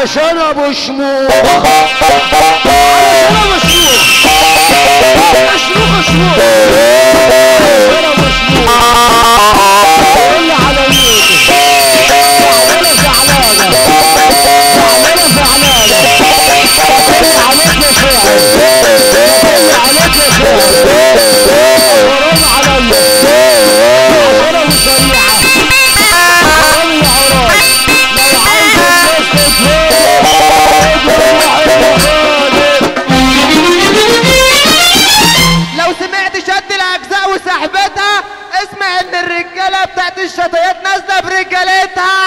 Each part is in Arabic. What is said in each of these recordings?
علشان ابو شموخ الشطيات نازله برجالتها.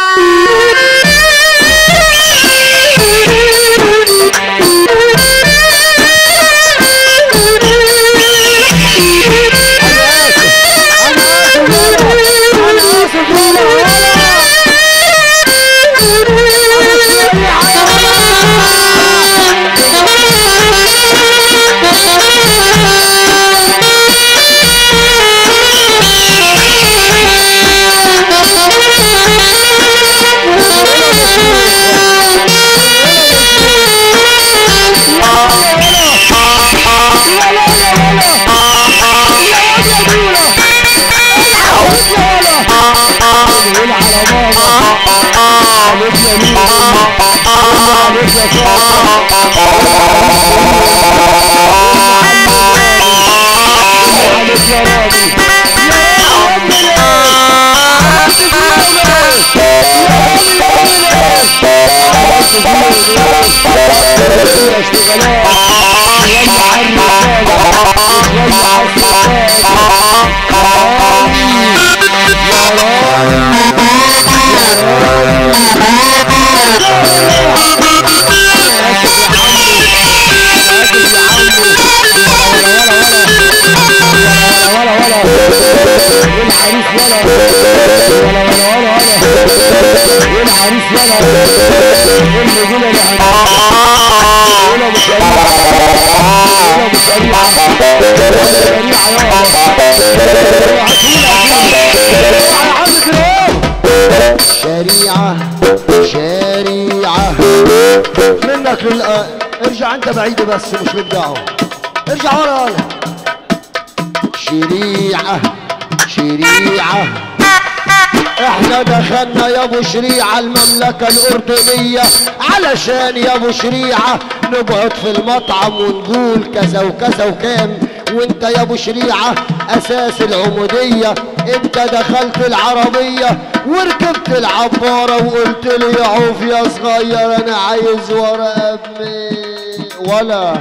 شريعة شريعة منك ارجع انت بعيد بس مش للدعوة. ارجع ورا. شريعة شريعة. احنا دخلنا يا ابو شريعة المملكة الاردنية علشان يا ابو شريعة نقعد في المطعم ونقول كذا وكذا وكام. وانت يا ابو شريعة اساس العمودية، انت دخلت العربية وركبت العبارة وقلت لي يا عوف يا صغير انا عايز ورا امي ولا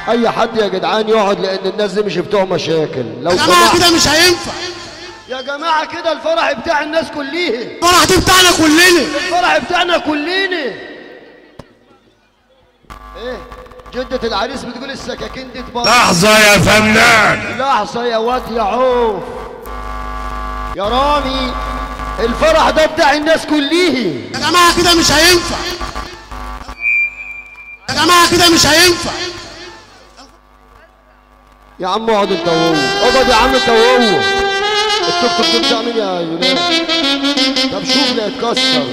اي حد يا جدعان يقعد، لان الناس دي مش بتوع مشاكل. لو يا جماعه كده مش هينفع يا جماعه، كده الفرح بتاع الناس كلها، الفرح ده بتاعنا كلنا، الفرح بتاعنا كلنا. ايه جدة العريس بتقول السكاكين دي تبقى لحظة يا فنان، لحظة يا واد يا عوف يا رامي، الفرح ده بتاع الناس كلها. يا جماعه كده مش هينفع، يا جماعه كده مش هينفع. يا عم اقعد انت وهو، اقعد يا عم انت وهو. التوك توك ده بتاع مين يا يونان؟ طب شوف لا يتكسر.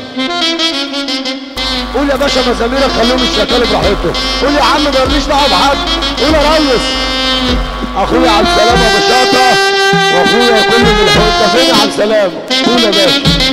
قول يا باشا مزاميرك خليهم الشغال براحتهم. قول يا عم ماليش دعوه بحد. قول يا ريس اخويا على السلامه يا بشاطه، واخويا كل من الحب. انت فين على السلامه؟ قول يا باشا.